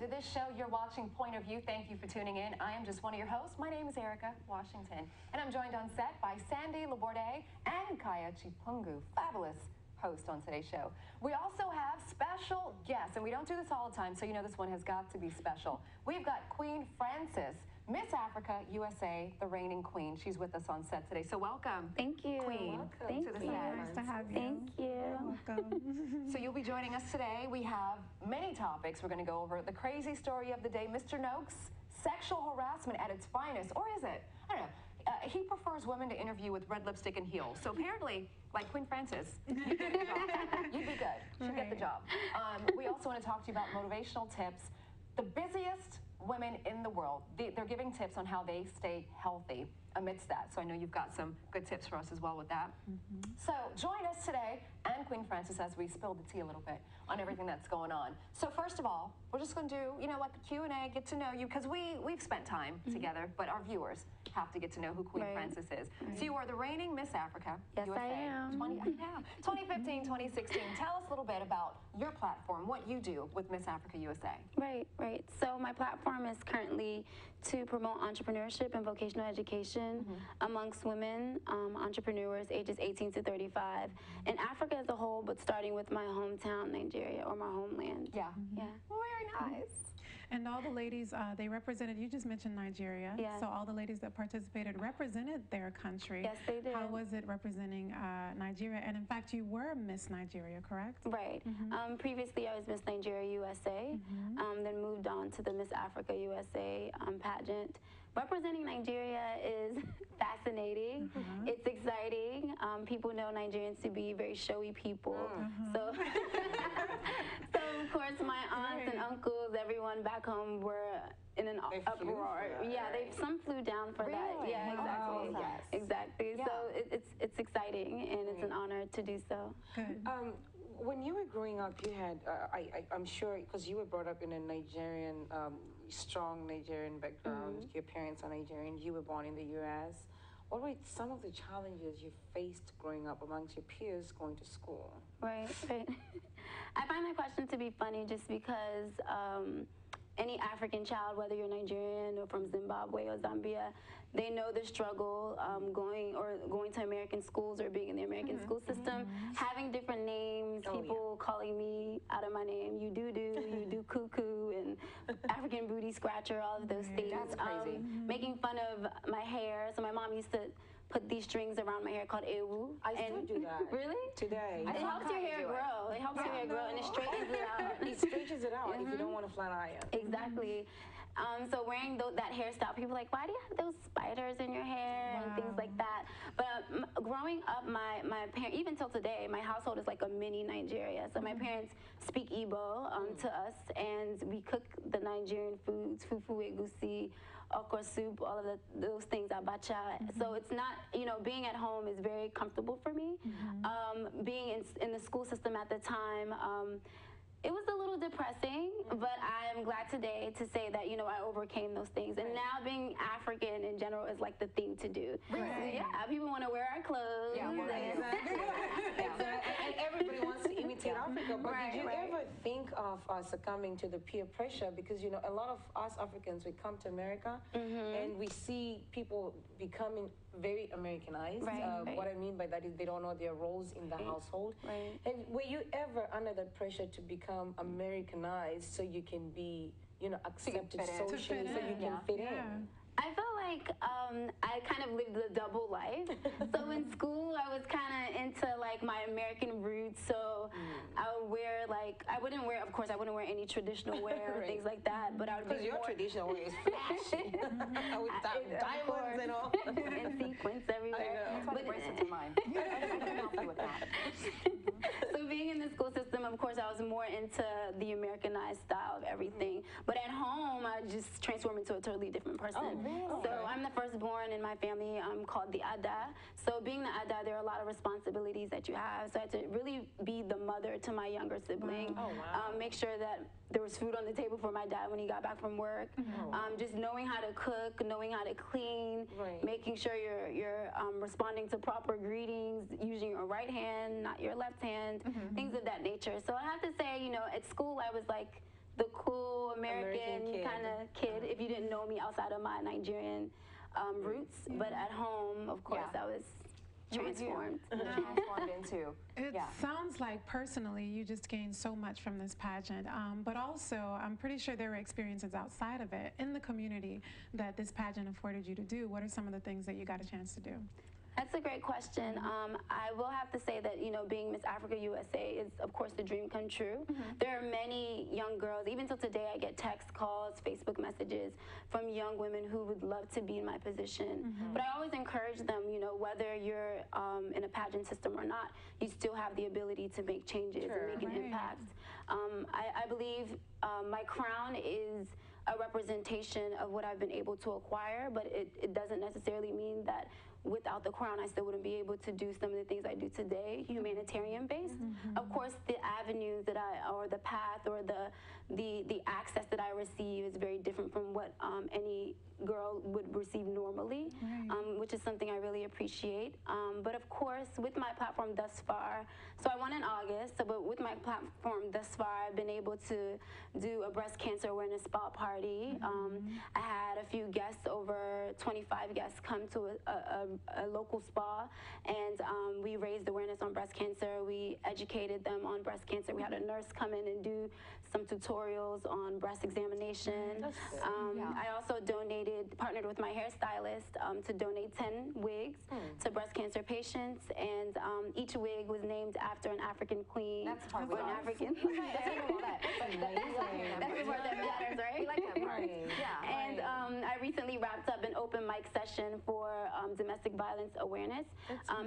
to this show. You're watching Point of View. Thank you for tuning in. I am just one of your hosts. My name is Erica Washington, and I'm joined on set by Sandy Laborde and Kaya Chipungu. Fabulous host on today's show. We also have special guests, and we don't do this all the time, so you know this one has got to be special. We've got Queen Frances, Miss Africa USA, the reigning queen. She's with us on set today, so welcome. Thank you. Queen, Thank to the you. set. Nice to have you. Thank you. Welcome. So you'll be joining us today. We have many topics. We're going to go over the crazy story of the day, Mr. Noakes, sexual harassment at its finest, or is it? I don't know. He prefers women to interview with red lipstick and heels. So apparently, like Queen Frances, you'd get the job. You'd be good. She'd get the job. We also want to talk to you about motivational tips. The busiest women in the world, they're giving tips on how they stay healthy amidst that. So I know you've got some good tips for us as well with that. So join us today and Queen Frances as we spill the tea a little bit on everything that's going on. So first of all, we're just going to do, you know, like a Q&A, get to know you, because we've spent time together, but our viewers have to get to know who Queen Frances is. So you are the reigning Miss Africa Yes, USA. I am. 2015, 2016. Tell us a little bit about your platform, what you do with Miss Africa USA. Right. So my platform is currently to promote entrepreneurship and vocational education amongst women entrepreneurs ages 18 to 35 in Africa as a whole, but starting with my hometown, Nigeria, or my homeland. Yeah. Yeah. Very nice. And all the ladies, they represented, you just mentioned Nigeria. Yeah. So all the ladies that participated represented their country. Yes, they did. How was it representing Nigeria? And in fact, you were Miss Nigeria, correct? Right. Previously, I was Miss Nigeria USA, then moved on to the Miss Africa USA pageant. Representing Nigeria is fascinating. It's exciting. People know Nigerians to be very showy people. So, of course, my aunts and uncles, everyone back home were in an uproar. Some flew down for that. Yeah, exactly. Yes. Exactly. Yeah. So it's exciting, and it's an honor to do so. Good. When you were growing up, you had, I'm sure, because you were brought up in a Nigerian, strong Nigerian background, your parents are Nigerian, you were born in the U.S. What were some of the challenges you faced growing up amongst your peers going to school? Right. I find that question to be funny just because any African child, whether you're Nigerian or from Zimbabwe or Zambia, they know the struggle going to American schools or being in the American school system, having different names, people calling me out of my name, you do cuckoo, and African booty scratcher, all of those things. That's crazy. Making fun of my hair. So my mom used to put these strings around my hair called ewu. I still do that. Really? Today. It helps your hair grow. It helps your hair grow, and it straightens it out. It stretches it out if you don't want a flat iron. Exactly. So wearing that hairstyle, people are like, why do you have those spiders in your hair and things like that? But growing up, my parents, even till today, my household is like a mini Nigeria. So my parents speak Igbo to us, and we cook the Nigerian foods, fufu, egusi, okra soup, all of those things, abacha. So it's not, being at home is very comfortable for me. Being in the school system at the time, it was a little depressing, but I'm glad today to say that, I overcame those things. And now being African in general is like the thing to do. Right. So, yeah, people want to wear our clothes. Yeah, Exactly. And everybody wants to imitate Africa. But did you ever think of succumbing to the peer pressure? Because, a lot of us Africans, we come to America and we see people becoming very Americanized. What I mean by that is they don't know their roles in the household. Right. And were you ever under the pressure to become Americanized so you can be, accepted socially, so you can fit in? I felt like I kind of lived the double life. So in school, I was kind of into like my American roots. So I would wear I wouldn't wear any traditional wear or things like that. But I would because your traditional wear is flashy with diamonds and all, and sequins everywhere. But bracelets are mine. I can help you with that. So being in the school system, of course, I was more into the Americanized style of everything. But at home, I just transformed into a totally different person. So I'm the firstborn in my family. I'm called the Ada. So being the Ada, there are a lot of responsibilities that you have. So I had to really be the mother to my younger sibling. Make sure that there was food on the table for my dad when he got back from work. Just knowing how to cook, knowing how to clean, making sure you're responding to proper greetings, using your right hand, not your left hand, things of that nature. So I have to say, at school I was like the cool American kid. kind of kid if you didn't know me outside of my Nigerian roots. But at home, of course, I was transformed. Transformed into. It sounds like personally you just gained so much from this pageant, but also I'm pretty sure there were experiences outside of it in the community that this pageant afforded you to do. What are some of the things that you got a chance to do? That's a great question. I will have to say that, you know, being Miss Africa USA is, of course, the dream come true. There are many young girls, even till today, I get text calls, Facebook messages from young women who would love to be in my position. But I always encourage them, you know, whether you're in a pageant system or not, you still have the ability to make changes and make an impact. I believe my crown is a representation of what I've been able to acquire, but it doesn't necessarily mean that without the crown, I still wouldn't be able to do some of the things I do today, humanitarian based. Of course, the avenues that or the path or the access that I receive is very different from what any girl would receive normally, which is something I really appreciate. But of course, with my platform thus far, so I won in August, but with my platform thus far, I've been able to do a breast cancer awareness spa party. I had a few guests, over 25 guests, come to a local spa, and we raised awareness on breast cancer. We educated them on breast cancer. We had a nurse come in and do some tutorials on breast examination. I also partnered with my hairstylist to donate 10 wigs to breast cancer patients, and each wig was named after an African queen. That's part or an African. That's the part that matters, right? We like that part. And I recently wrapped up an open mic session for domestic violence awareness.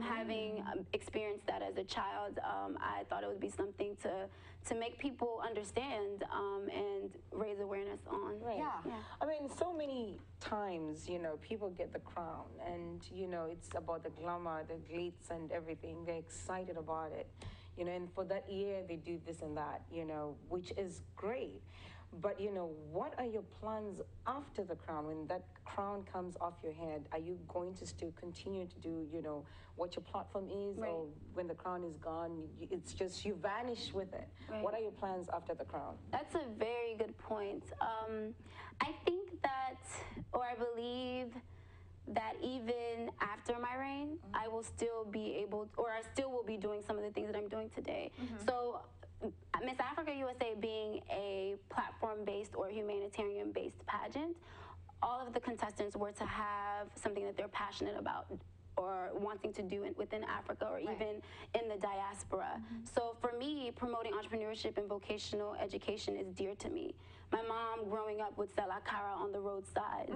Having experienced that as a child, I thought it would be something to make people understand and raise awareness on. I mean, so many times, you know, people get the crown and, you know, it's about the glamour, the glitz and everything. They're excited about it, you know, and for that year they do this and that, you know, which is great. But, you know, what are your plans after the crown? When that crown comes off your head, are you going to still continue to do, you know, what your platform is? Or when the crown is gone, it's just you vanish with it? What are your plans after the crown? That's a very good point. I think that, or I believe that even after my reign, I will still be able, or I still will be doing some of the things that I'm doing today. So Miss Africa USA being a platform-based or humanitarian-based pageant, all of the contestants were to have something that they're passionate about or wanting to do within Africa or even in the diaspora. So for me, promoting entrepreneurship and vocational education is dear to me. My mom, growing up, would sell akara on the roadsides,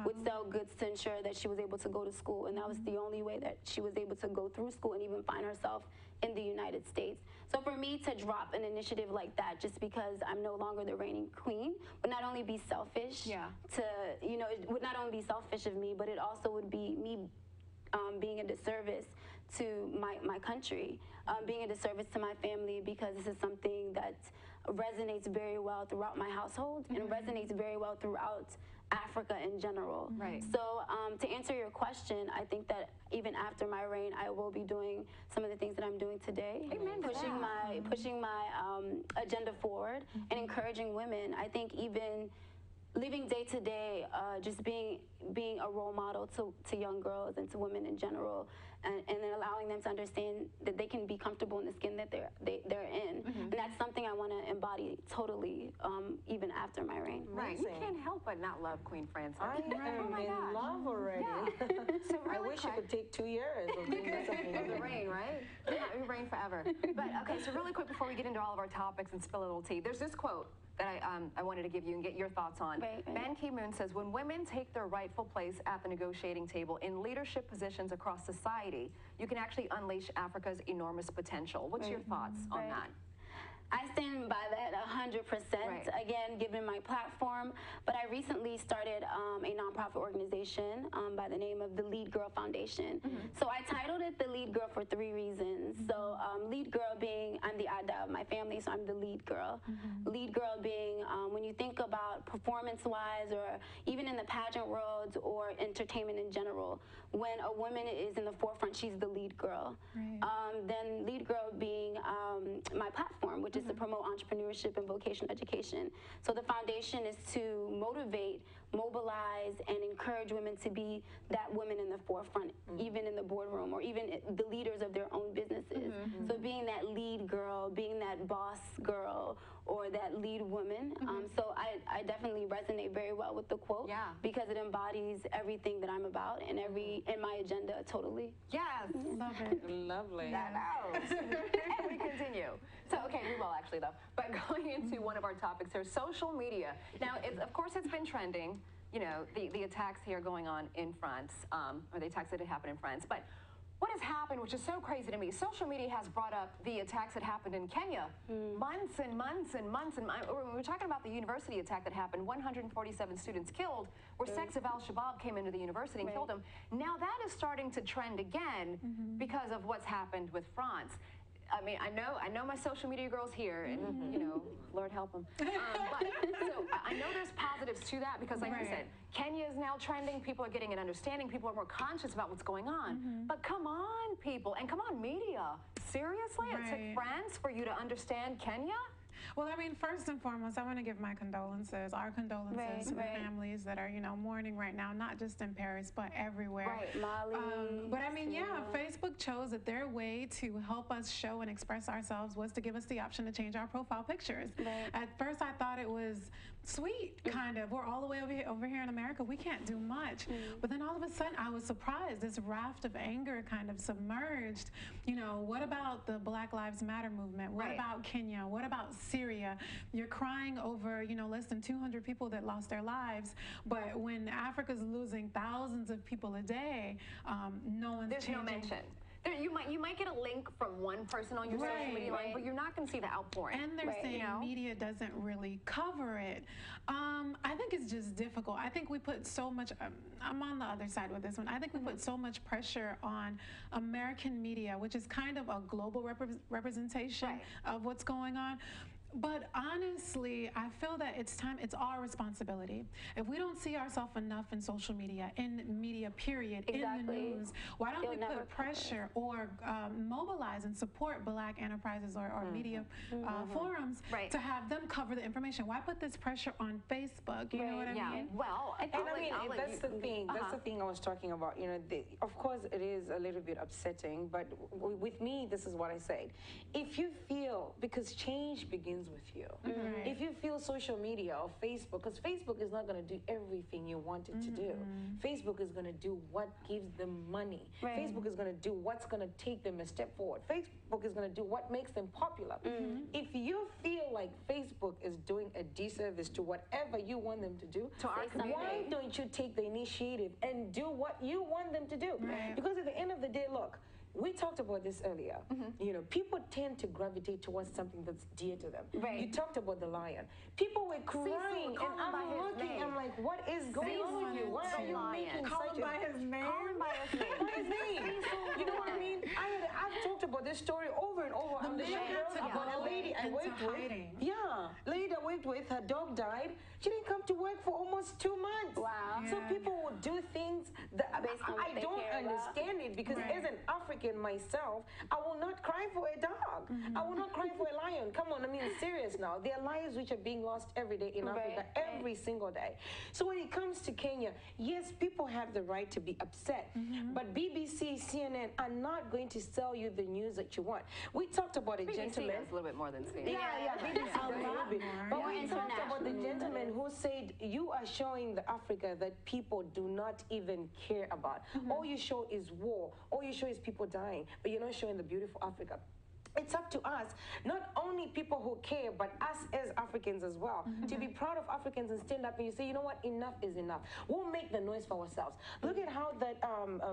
would sell goods to ensure that she was able to go to school, and that was the only way that she was able to go through school and even find herself in the United States. So for me to drop an initiative like that just because I'm no longer the reigning queen would not only be selfish it would not only be selfish of me, but it also would be me being a disservice to my country, being a disservice to my family, because this is something that resonates very well throughout my household and resonates very well throughout Africa in general. So to answer your question, I think that even after my reign, I will be doing some of the things that I'm doing today, pushing my agenda forward and encouraging women. I think even living day to day, just being a role model to young girls and to women in general, and then allowing them to understand that they can be comfortable in the skin that they're in. And that's something I want to embody totally, even after my reign. You can't help but not love Queen Frances. I am in love already. So really I wish it could take 2 years of doing something. The reign, right? You reign forever. But okay, so really quick before we get into all of our topics and spill a little tea, there's this quote that I wanted to give you and get your thoughts on. Ban Ki-moon says, when women take their rightful place at the negotiating table in leadership positions across society, you can actually unleash Africa's enormous potential. What's your thoughts on that? I stand by that 100%, again, given my platform. But I recently started a nonprofit organization by the name of the Lead Girl Foundation. So I titled it the Lead Girl for 3 reasons. So lead girl being, I'm the Ada of my family, so I'm the lead girl. Lead girl being, when you think about performance-wise, or even in the pageant world or entertainment in general, when a woman is in the forefront, she's the lead girl. Right. Then lead girl being my platform, which is to promote entrepreneurship and vocational education. So the foundation is to motivate, mobilize, and encourage women to be that woman in the forefront, even in the boardroom, or even the leaders of their own businesses. So being that lead girl, being that boss girl, or that lead woman. So I definitely resonate very well with the quote, because it embodies everything that I'm about and in my agenda totally. Yes. Love it. Lovely. That knows. And we continue. So, okay, we will actually though. But going into one of our topics here, social media. Now, of course, it's been trending. You know, the attacks here going on in France, or the attacks that had happened in France. But what has happened, which is so crazy to me, social media has brought up the attacks that happened in Kenya. Months and months and months. And we're talking about the university attack that happened, 147 students killed, where sects of Al-Shabaab came into the university and killed them. Now that is starting to trend again because of what's happened with France. I mean, I know my social media girls here, and you know, Lord help them. But so I know there's positives to that because, like I said, Kenya is now trending. People are getting an understanding. People are more conscious about what's going on. But come on, people, and come on, media. Seriously, it took France for you to understand Kenya? Well, I mean, first and foremost, I want to give my condolences, our condolences to the families that are, you know, mourning right now, not just in Paris, but everywhere. Mali. But I mean, Facebook chose that their way to help us show and express ourselves was to give us the option to change our profile pictures. At first, I thought it was sweet, kind of. We're all the way over here in America. We can't do much. But then all of a sudden, I was surprised. This raft of anger kind of submerged. You know, what about the Black Lives Matter movement? What about Kenya? What about Syria? You're crying over, you know, less than 200 people that lost their lives. But when Africa's losing thousands of people a day, no one's There's changing. no mention. You might get a link from one person on your social media line, but you're not going to see the outpouring. And they're saying media doesn't really cover it. I think it's just difficult. I think we put so much, I'm on the other side with this one. I think we put so much pressure on American media, which is kind of a global representation of what's going on. But honestly, I feel that it's our responsibility. If we don't see ourselves enough in social media, in media period, in the news, why don't we put pressure or mobilize and support Black enterprises or media forums to have them cover the information? Why put this pressure on Facebook? You know what I mean? Well, that's the thing. That's the thing I was talking about. You know, of course, it is a little bit upsetting, but with me, this is what I said. If you feel, because change begins with you. If you feel social media or Facebook, because Facebook is not going to do everything you want it to do. Facebook is going to do what gives them money. Facebook is going to do what's going to take them a step forward. Facebook is going to do what makes them popular. If you feel like Facebook is doing a disservice to whatever you want them to do, why don't you take the initiative and do what you want them to do? Because at the end of the day, look, we talked about this earlier. You know, people tend to gravitate towards something that's dear to them. You talked about the lion. People were crying, and I'm looking, I'm like, what is going on with you? Why are you making such a... Call him by his name. By his name. You know what I mean? I've talked about this story over and over on the show about a lady I worked with. Lady I worked with, her dog died. She didn't come to work for almost 2 months. So people will do things that I don't understand it, because as an African myself, I will not cry for a dog. I will not cry for a lion. Come on, I mean, serious now. There are lives which are being lost every day in Africa, every single day. So when it comes to Kenya, yes, people have the right to be upset, but BBC, CNN are not going to sell you the news that you want. We talked about a gentleman. BBC is a little bit more than CNN. BBC a little bit. But we talked about the gentleman who said, you are showing the Africa that people do not even care about. All you show is war. All you show is people dying, but you're not showing the beautiful Africa. It's up to us, not only people who care, but us as Africans as well, to be proud of Africans and stand up and you say, you know what, enough is enough. We'll make the noise for ourselves. Look at how that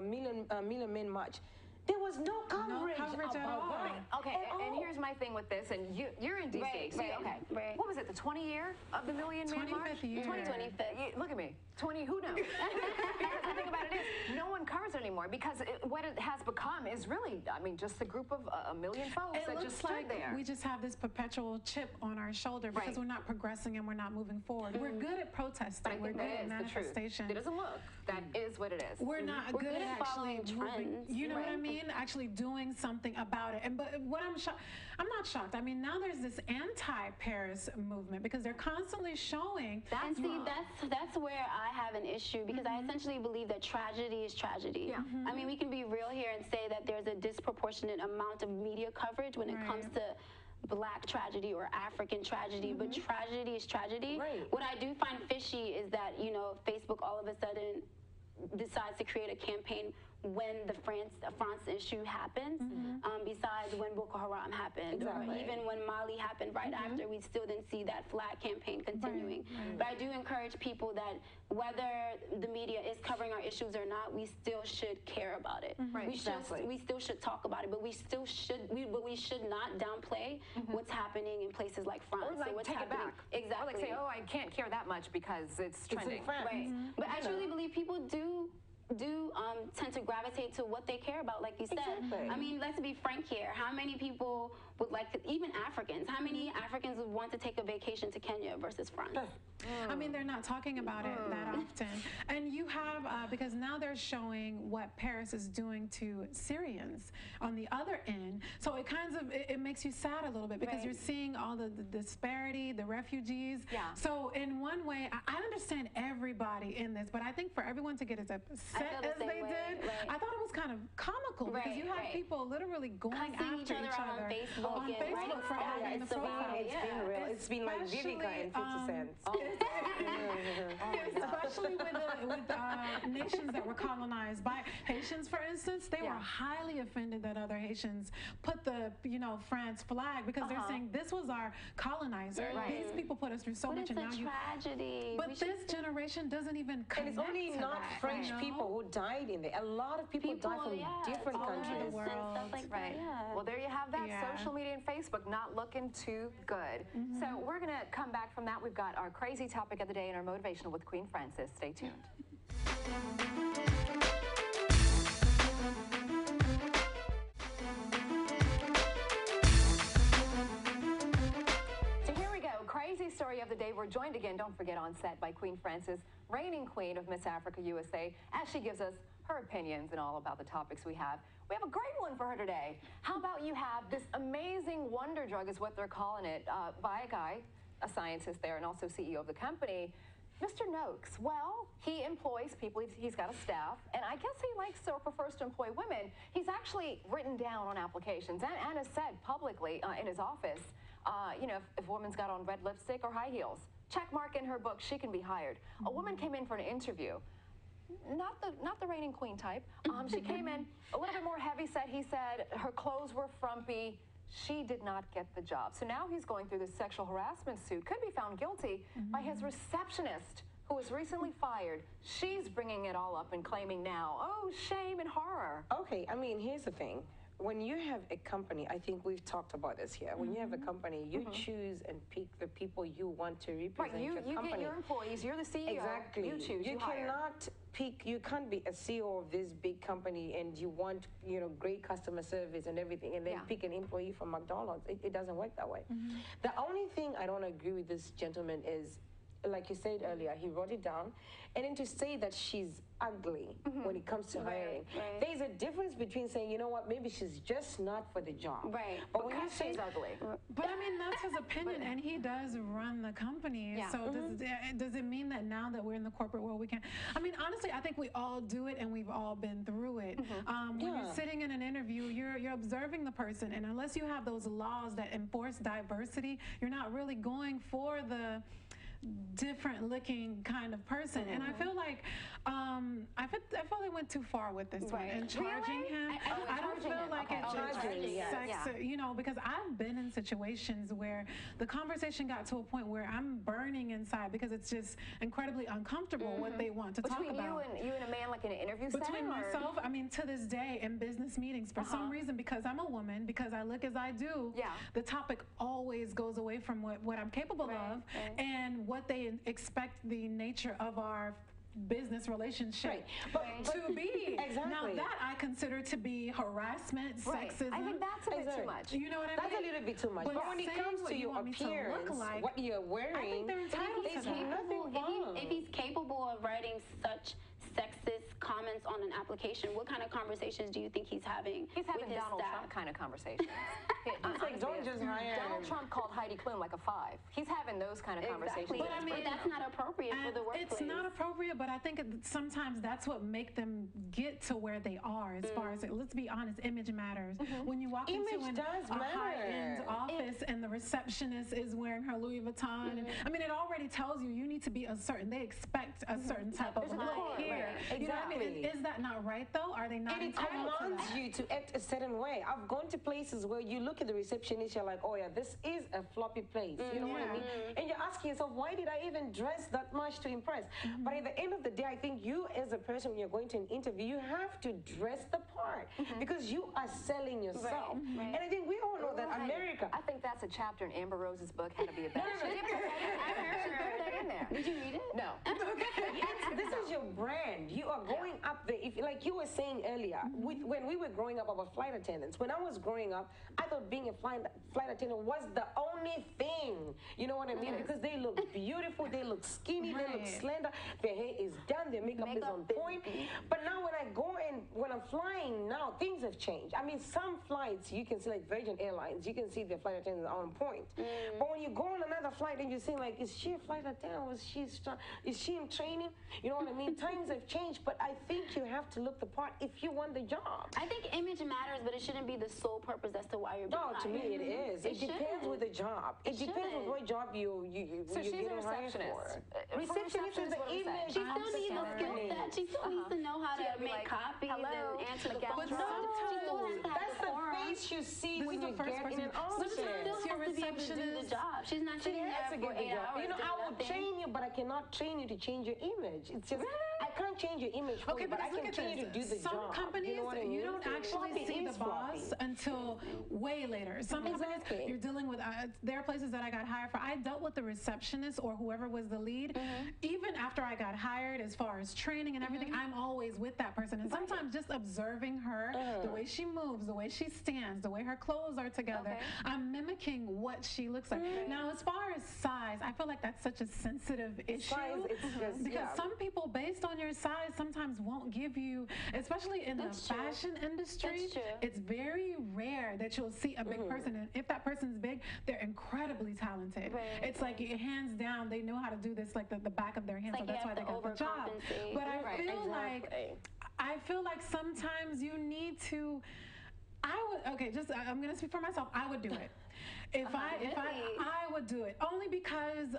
Million Men March, there was no coverage at all. Okay, and here's my thing with this, and you're in DC. What was it, the 20th year of the Million Man March? 25th year. 2025. Look at me. 20, who knows? Because the thing about it is, no one covers it anymore because what it has become is really, I mean, just a group of a million folks that just stood there. We just have this perpetual chip on our shoulder because we're not progressing and we're not moving forward. We're good at protesting. But I think we're good at manifestation. It doesn't look. That is what it is. We're not good at actually trends. You know what I mean? Actually doing something about it. And but what I'm not shocked. I mean, now there's this anti-Paris movement because they're constantly showing. And see, that's where I have an issue because I essentially believe that tragedy is tragedy. Yeah. I mean, we can be real here and say that there's a disproportionate amount of media coverage when it comes to Black tragedy or African tragedy, but tragedy is tragedy. What I do find fishy is that, you know, Facebook all of a sudden decides to create a campaign when the France issue happens, besides when Boko Haram happened, or even when Mali happened right after, we still didn't see that flag campaign continuing. But I do encourage people that whether the media is covering our issues or not, we still should care about it. We still should talk about it, but we should not downplay what's happening in places like France. Or like what's take happening. it back. Or like say, oh, I can't care that much because it's trending. in France. But I truly believe people do tend to gravitate to what they care about, like you said. I mean, let's be frank here. How many people would like to, even Africans, how many Africans would want to take a vacation to Kenya versus France? I mean, they're not talking about it that often. And you have, because now they're showing what Paris is doing to Syrians on the other end. So it kind of, it makes you sad a little bit because you're seeing all the disparity, the refugees. So in one way, I understand everybody in this, but I think for everyone to get as upset as they did, I thought it was kind of comical because you have people literally going after each other on Facebook for having the profile. It's been real. It's been like Vivica and 50 Cent. Especially with nations that were colonized by Haitians, for instance, they were highly offended that other Haitians put the, France flag because they're saying this was our colonizer. These people put us through so much, and now tragedy. But this generation doesn't even connect. And it's only not French people who died in there. A lot of people died from different countries. Well, there you have that. Social media and Facebook not looking too good. So we're going to come back from that. We've got our crazy topic of the day and our motivational with Queen Frances. Stay tuned. So here we go. Crazy story of the day. We're joined again, don't forget, on set by Queen Frances, reigning queen of Miss Africa USA, as she gives us her opinions and all about the topics we have. We have a great one for her today. How about you have this amazing wonder drug, is what they're calling it, by a guy, a scientist there and also CEO of the company, Mr. Noakes. Well, he employs people, he's got a staff, and I guess he likes or prefers to employ women. He's actually written down on applications and has said publicly in his office, if a woman's got on red lipstick or high heels, check mark in her book, she can be hired. A woman came in for an interview. Not the reigning queen type. She came in a little bit more heavy set. He said her clothes were frumpy. She did not get the job. So now he's going through this sexual harassment suit. Could be found guilty by his receptionist, who was recently fired. She's bringing it all up and claiming now, oh, shame and horror. Okay, I mean, here's the thing. When you have a company, I think we've talked about this here. When you have a company, you choose and pick the people you want to represent your company. You get your employees. You're the CEO. Exactly. You choose. You cannot pick. You can't be a CEO of this big company and you want great customer service and everything, and then pick an employee from McDonald's. It doesn't work that way. The only thing I don't agree with this gentleman is, like you said earlier, he wrote it down, and then to say that she's ugly when it comes to hiring. There's a difference between saying, you know what, maybe she's just not for the job. But when you say she's ugly. But I mean, that's his opinion, and he does run the company. So does it mean that now that we're in the corporate world, we can't? I mean, honestly, I think we all do it, and we've all been through it. When you're sitting in an interview, you're observing the person, and unless you have those laws that enforce diversity, you're not really going for the different looking kind of person. And I feel like I feel they went too far with this one and charging him. I don't feel like it's sex, because I've been in situations where the conversation got to a point where I'm burning inside because it's just incredibly uncomfortable what they want to talk about. Between you and a man, like in an interview setting? Between myself, I mean, to this day in business meetings, for some reason, because I'm a woman, because I look as I do, the topic always goes away from what I'm capable of and what they expect the nature of our business relationship. But to be. Exactly. Now that I consider to be harassment, sexism. I think that's a bit too much. You know what I mean? That's a little bit too much. But when it comes to your appearance, what you're wearing, I think they're entitled to there's that. nothing wrong. If he's capable of writing such sexist comments on an application, what kind of conversations do you think he's having? He's having with his Donald staff? Trump kind of conversations. It's like, don't just hire Donald Trump called Heidi Klum like a 5. He's having those kind of conversations. But I mean, that's not appropriate for the workplace. It's not appropriate, but I think sometimes that's what make them get to where they are. As far as let's be honest, image matters. When you walk into a high-end office and the receptionist is wearing her Louis Vuitton, and, I mean, it already tells you need to be a certain. They expect a certain type of look here. Right. You know what I mean? Is that not right though? Are they not And it entitled to commands that? you to act a certain way. I've gone to places where you look at the receptionist, you're like, oh yeah, this is a floppy place. You know what I mean? And you're asking yourself, why did I even dress that much to impress? But at the end of the day, I think you as a person, when you're going to an interview, you have to dress the part because you are selling yourself. And I think we all know that America. I think that's a chapter in Amber Rose's book, How to Be a Better. She put that in there. Did you read it? No. This is your brand. You are going up there. If, like you were saying earlier, when we were growing up, our flight attendants. When I was growing up, I thought being a flight attendant was the only thing. You know what I mean? Because they look beautiful, they look skinny, they look slender. Their hair is done, their makeup is on point. But now when I go and when I'm flying now, things have changed. I mean, some flights you can see, like Virgin Airlines, you can see their flight attendants are on point. But when you go on another flight and you see, like, is she a flight attendant? Is she in training? You know what I mean? Times have changed, but I think you have to look the part if you want the job. I think image matters, but it shouldn't be the sole purpose as to why you're being No, to me it is. It depends with the job. It depends with what job you So she's get a hired receptionist. for. Receptionist is the image. She still needs a skill set. She still needs to know how to make copies hello, and answer the like, phone. but She still has to have That's the face you see when you get in an office. She still has to be able to do the job. She's not sitting there for 8 hours. You know, I will train you, but I cannot train you to change your image. It's just, I can't change your image for you, but I can train you to do the job. Some companies, you don't actually see the boss until way later. Some companies, you're dealing with, there are places that I got hired for. I dealt with the receptionist or whoever was the lead. Even after I got hired, as far as training and everything, I'm always with that person. And sometimes just observing her, the way she moves, the way she stands, the way her clothes are together, I'm mimicking what she looks like. Now, as far as size, I feel like that's such a sensitive issue. Size, it's just, because some people, based on your size, sometimes won't give you, especially in the fashion industry, it's very rare that you'll see a big person. And if that person's big, they're incredibly talented. It's like, hands down, they know how to do this like the back of their hand, so that's why they got the job. But I feel like sometimes you need to, I'm gonna speak for myself, I would do it. I would do it only because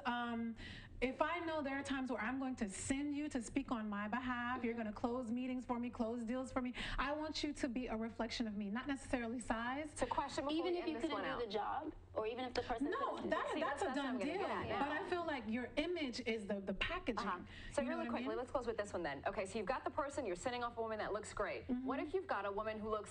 if I know there are times where I'm going to send you to speak on my behalf, you're going to close meetings for me, close deals for me, I want you to be a reflection of me, not necessarily size. So question before even if you couldn't do the job, or even if the person that's a done deal. But I feel like your image is the packaging. So really quickly, let's close with this one then. Okay, so you've got the person, you're sending off a woman that looks great. What if you've got a woman who looks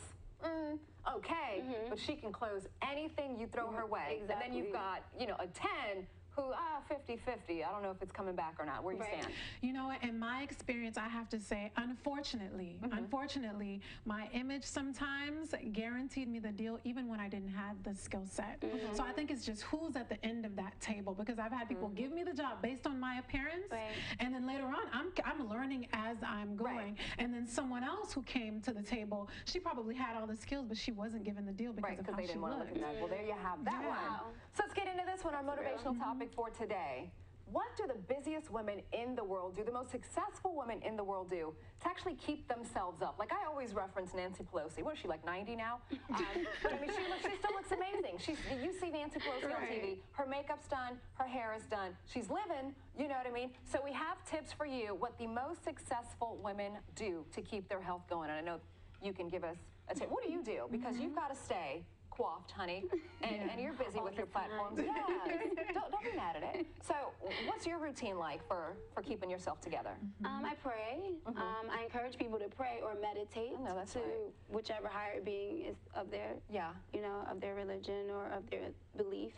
okay, but she can close anything you throw her way? And then you've got, a 10 who, 50-50. I don't know if it's coming back or not. Where you stand? You know, in my experience, I have to say, unfortunately, my image sometimes guaranteed me the deal even when I didn't have the skill set. So I think it's just who's at the end of that table, because I've had people give me the job based on my appearance, and then later on, I'm learning as I'm going. And then someone else who came to the table, she probably had all the skills, but she wasn't given the deal because of how they didn't want to look at that. Well, there you have that one. So let's get into this one, our motivational topic for today. What do the busiest women in the world do, the most successful women in the world do to actually keep themselves up? Like I always reference Nancy Pelosi. What is she, like 90 now? But I mean, she still looks amazing. You see Nancy Pelosi on TV, her makeup's done, her hair is done. She's living, you know what I mean? So we have tips for you, what the most successful women do to keep their health going. And I know you can give us a tip. What do you do? Because you've got to stay coiffed, honey, and you're busy with your platforms. Yeah, don't be mad at it. So what's your routine like for keeping yourself together? I pray. I encourage people to pray or meditate to whichever higher being is of their, of their religion or of their belief.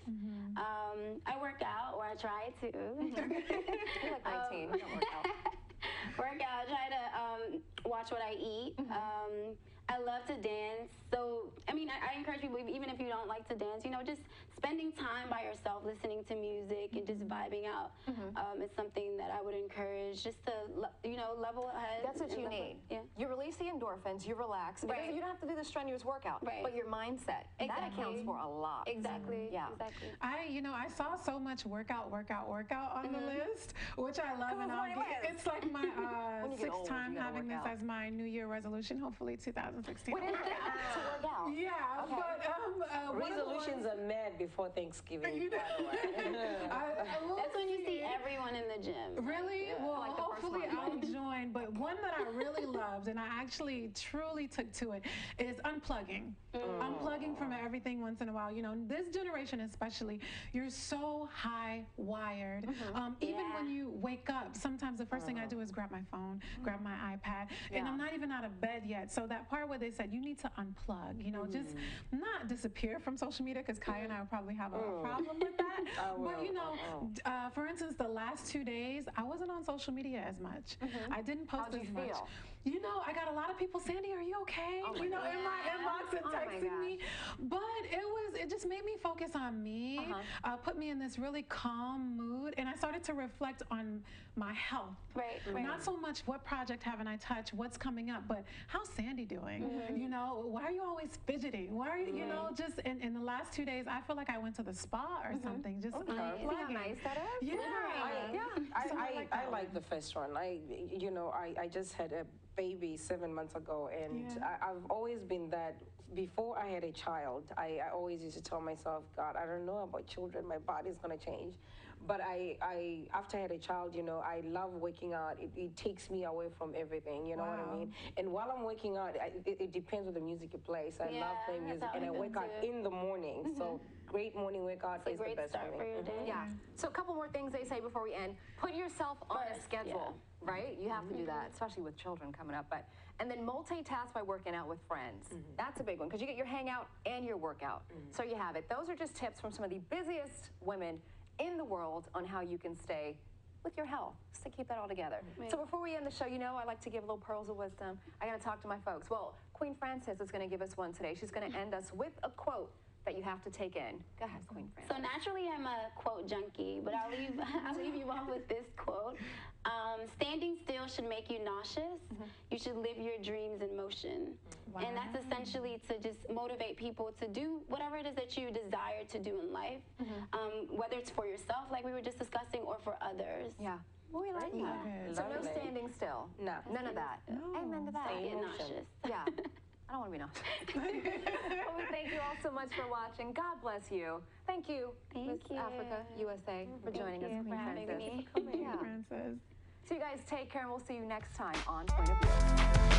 I work out, or I try to. You're like 19, you don't work out. watch what I eat. I love to dance. So, I mean, I encourage people, even if you don't like to dance, you know, just spending time by yourself, listening to music and just vibing out is something that I would encourage, just to, you know, level ahead. That's what you need. Yeah. You release the endorphins, you relax. Right. You don't have to do the strenuous workout, but your mindset, that accounts for a lot. Exactly. Yeah. Exactly. I saw so much workout on the list, which I love, and it's like my sixth time having this as my New Year resolution. Hopefully, 2016. What is it? To work out. Yeah, Okay. but Resolutions are mad before Thanksgiving. You know, That's when you see everyone in the gym. Really? Yeah. Well, Like the first hopefully one. I'll join. But one that I really loved, and I actually truly took to it, is unplugging. Unplugging from everything once in a while. You know, this generation especially, you're so high wired. Even when you wake up, sometimes the first thing I do is grab my phone, grab my iPad, and I'm not even out of bed yet. So that part where they said you need to unplug, you know, just not disappear from social media, because Kaya and I will probably have a problem with that. But you know, for instance, the last 2 days, I wasn't on social media as much. I didn't post How'd you as much. feel? You know, I got a lot of people, Sandy, are you okay? You know, in my inbox and texting me. But it just made me focus on me, put me in this really calm mood, and I started to reflect on my health. Right. Not so much what project haven't I touched, what's coming up, but how's Sandy doing? You know, why are you always fidgeting? Why are you, you know, just in the last 2 days, I feel like I went to the spa or something, just See how nice that is? Yeah. I like the first one. I just had a baby 7 months ago, and I've always been that. Before I had a child, I always used to tell myself, God, I don't know about children, my body's gonna change. But after I had a child, you know, I love working out. It takes me away from everything, you know what I mean? And while I'm working out, it depends on the music you play. So I love playing music, and I work out in the morning. So great morning workout is the best for me. your day. Yeah. So a couple more things they say before we end. Put yourself on a schedule, right? You have to do that, especially with children coming up. And then multitask by working out with friends. That's a big one, because you get your hangout and your workout. So you have it. Those are just tips from some of the busiest women in the world on how you can stay with your health, just to keep that all together. So before we end the show, you know I like to give little pearls of wisdom. I got to talk to my folks. Well, Queen Frances is going to give us one today. She's going to end us with a quote that you have to take in. Go ahead, Queen Frances. So naturally, I'm a quote junkie, but I'll leave you off with this quote. Standing still should make you nauseous. You should live your dreams in motion. And that's essentially to just motivate people to do whatever it is that you desire to do in life, whether it's for yourself, like we were just discussing, or for others. Yeah. Well, we like that. So no standing still. No. None of that. No. Amen to that. Don't get nauseous. Yeah. I don't want to be nauseous. Well, we thank you all so much for watching. God bless you. Thank you, Miss you. Africa, USA, for joining us, you Queen for having Frances. me. Thank you, Frances. So you guys take care, and we'll see you next time on Point of View.